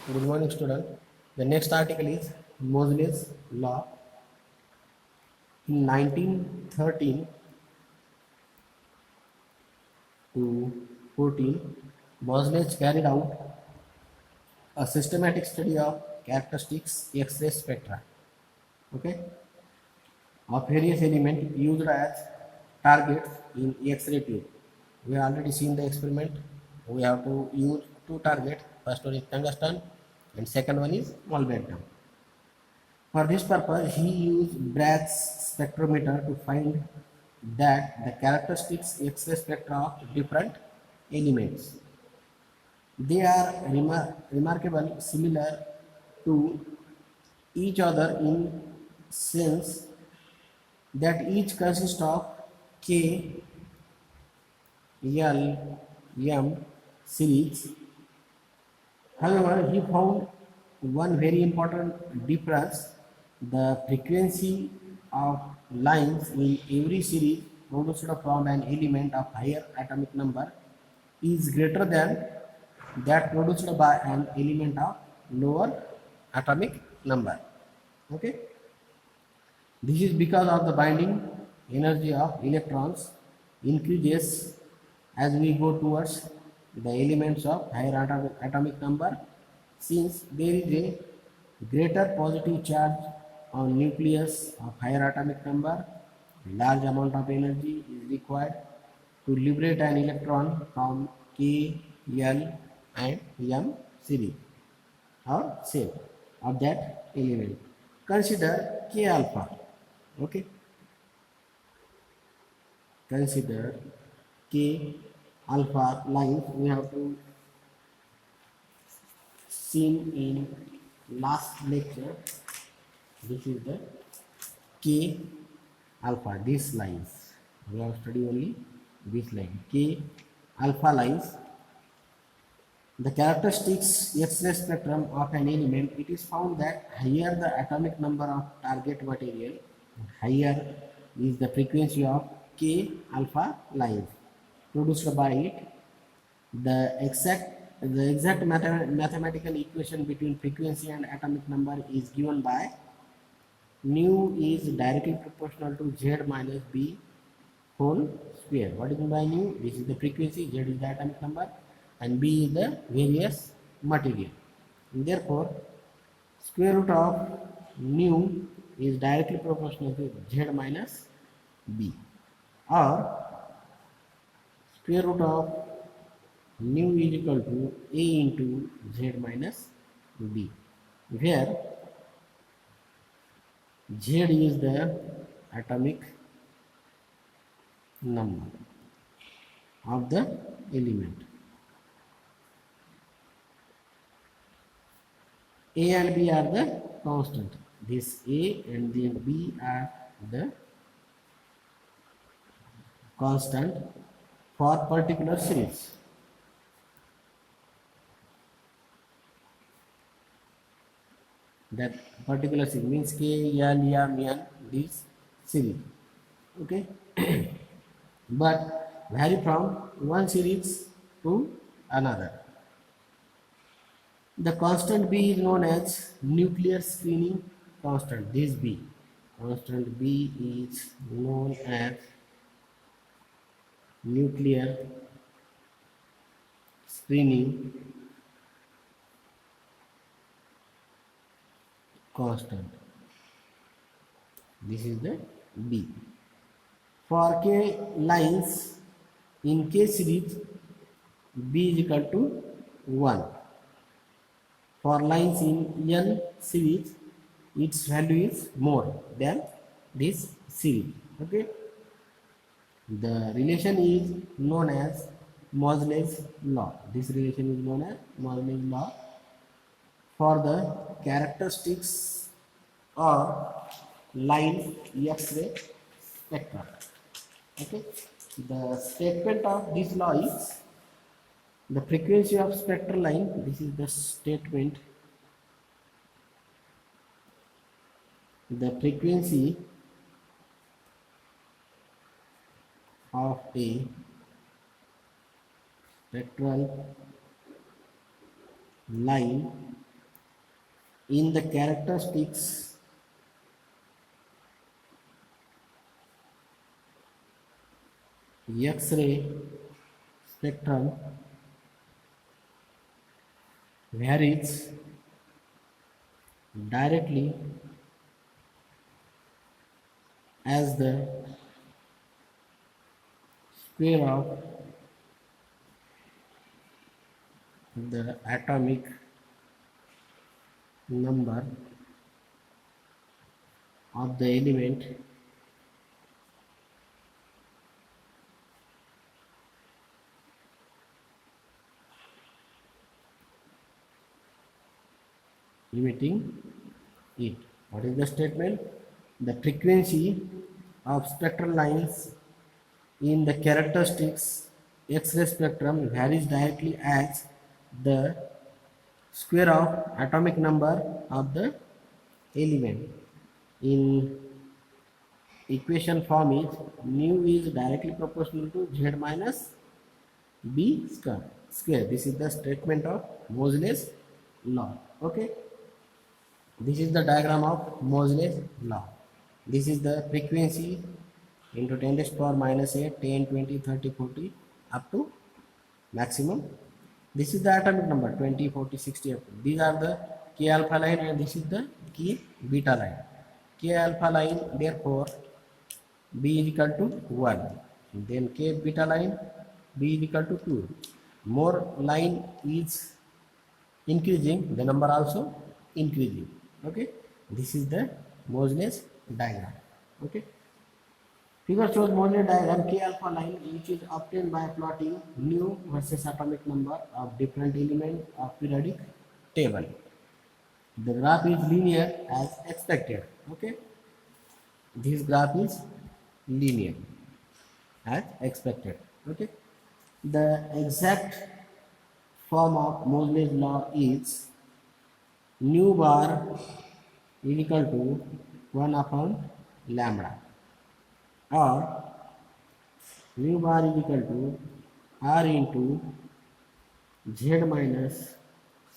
Good morning, student. The next article is Moseley's law. In 1913 to 14, Moseley carried out a systematic study of characteristics X-ray spectra, okay, of various elements used as targets in X-ray tube. We have already seen the experiment. We have to use two targets. First one is tungsten, and second one is molybdenum. For this purpose, he used Bragg's spectrometer to find that the characteristics X-ray spectra of different elements. They are remarkable similar to each other in sense that each consists of K, L, M series. However, he found one very important difference: the frequency of lines in every series produced from an element of higher atomic number is greater than that produced by an element of lower atomic number. Okay, this is because of the binding energy of electrons increases as we go towards the elements of higher atomic number, since there is a greater positive charge on nucleus of higher atomic number. A large amount of energy is required to liberate an electron from K, L and M series or shape of that element. Consider K alpha. Okay, consider K alpha lines. We have to seen in last lecture. This is the K alpha. These lines we have studied only this line K alpha lines. The characteristics X-ray spectrum of an element. It is found that higher the atomic number of target material, higher is the frequency of K alpha lines produced by it. The exact mathematical equation between frequency and atomic number is given by nu is directly proportional to Z minus B whole square. What is meant by nu? This is the frequency, Z is the atomic number, and B is the various material. And therefore, square root of nu is directly proportional to Z minus B, or square root of nu is equal to A into Z minus B, where Z is the atomic number of the element. A and B are the constant. This A and then B are the constant for particular series. That particular series means K, L, M, N, this series. Okay, but vary from one series to another. The constant B is known as nuclear screening constant. This B, constant B is known as nuclear screening constant. This is the B. For K lines in K series, B is equal to 1. For lines in N series, its value is more than this series. Okay. The relation is known as Moseley's law. This relation is known as Moseley's law for the characteristics of line X-ray spectrum. Okay. The statement of this law is the frequency of spectral line. This is the statement. The frequency of a spectral line in the characteristics X-ray spectrum varies directly as the square of the atomic number of the element emitting it. What is the statement? The frequency of spectral lines in the characteristics X-ray spectrum varies directly as the square of atomic number of the element. In equation form is nu is directly proportional to z minus b square. This is the statement of Moseley's law. Okay. This is the diagram of Moseley's law. This is the frequency into 10 raised to power minus 8, 10, 20, 30, 40 up to maximum. This is the atomic number 20, 40, 60 up to. These are the K alpha line and this is the K beta line. K alpha line, therefore B is equal to 1. Then K beta line, B is equal to 2. More line is increasing, the number also increasing. Okay, this is the Moseley's diagram. Okay, figure shows Moseley diagram K alpha line, which is obtained by plotting nu versus atomic number of different elements of periodic table. The graph is linear as expected. Okay, this graph is linear as expected. Okay, the exact form of Moseley's law is nu bar is equal to 1 upon lambda, or mu bar is equal to r into z minus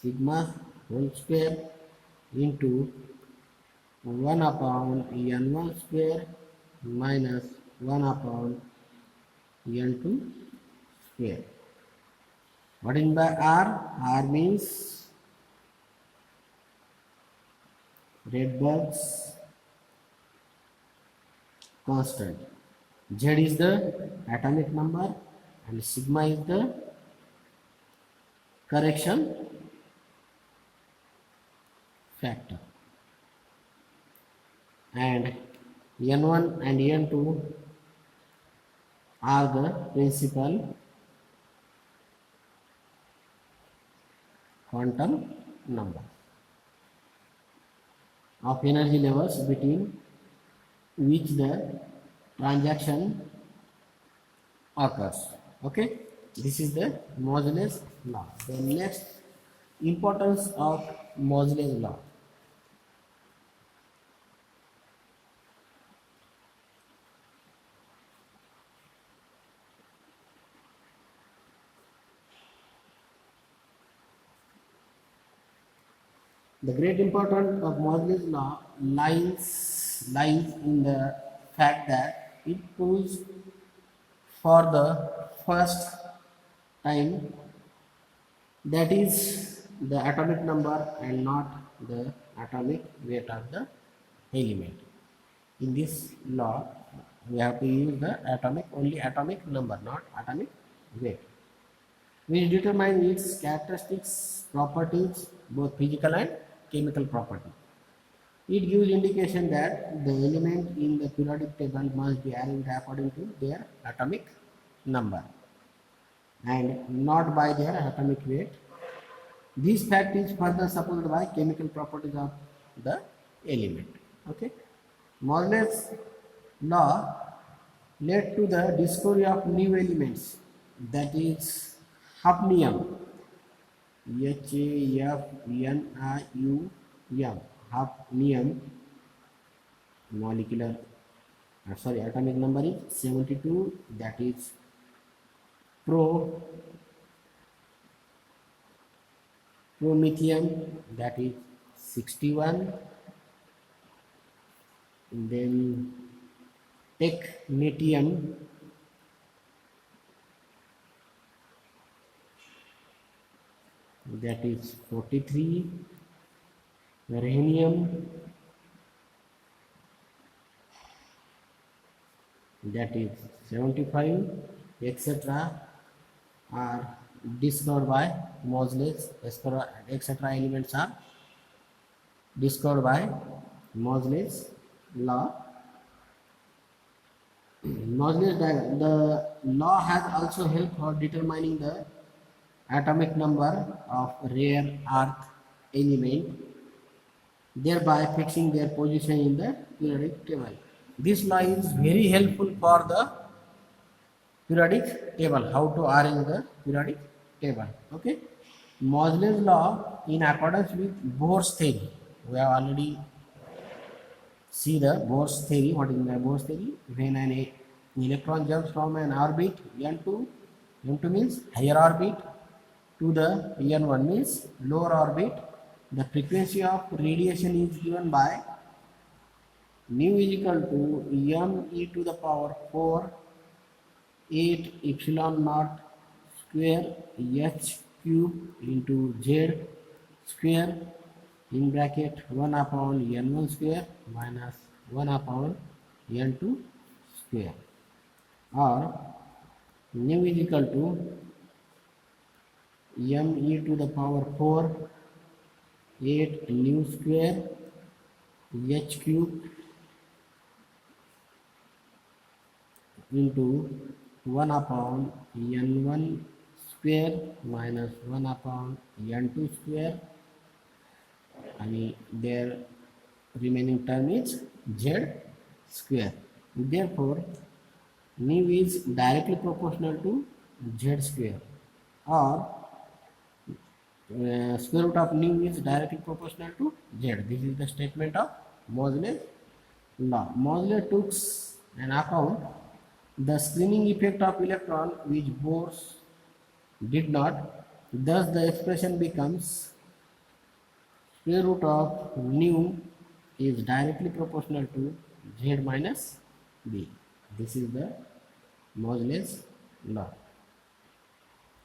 sigma whole square into 1 upon n1 square minus 1 upon n2 square. What is by r? R means Rydberg's constant. Z is the atomic number and sigma is the correction factor. And n1 and n2 are the principal quantum number of energy levels between which the transaction occurs. Okay, this is the Moseley's law. The next importance of Moseley's law. The great importance of Moseley's law lies in the fact that it proves for the first time that is the atomic number and not the atomic weight of the element. In this law, we have to use the only atomic number, not atomic weight, which determine its characteristics, properties, both physical and chemical property. It gives indication that the element in the periodic table must be arranged according to their atomic number and not by their atomic weight. This fact is further supported by chemical properties of the element. Okay, Moseley's law led to the discovery of new elements, that is hafnium, Hafnium, hafnium, atomic number is 72, that is promethium, that is 61. Then technetium, that is 43. Rhenium, that is 75, etc. are discovered by Moseley's, etc. elements are discovered by Moseley's law. The law has also helped for determining the atomic number of rare earth element, thereby fixing their position in the periodic table. This law is very helpful for the periodic table, how to arrange the periodic table. Okay. Moseley's law, in accordance with Bohr's theory, we have already see the Bohr's theory. What is the Bohr's theory? When an electron jumps from an orbit n2 means higher orbit, to the n1 means lower orbit, the frequency of radiation is given by mu is equal to m e to the power 4 8 epsilon naught square h cube into z square in bracket 1 upon n1 square minus 1 upon n2 square, or mu is equal to m e to the power 4 8 nu square h cube into 1 upon n1 square minus 1 upon n2 square, and their remaining term is z square. Therefore, mu is directly proportional to z square, or square root of mu is directly proportional to z. This is the statement of Moseley's law. Moseley took an account the screening effect of electron, which Bohr did not. Thus, the expression becomes square root of nu is directly proportional to z minus b. This is the Moseley's law.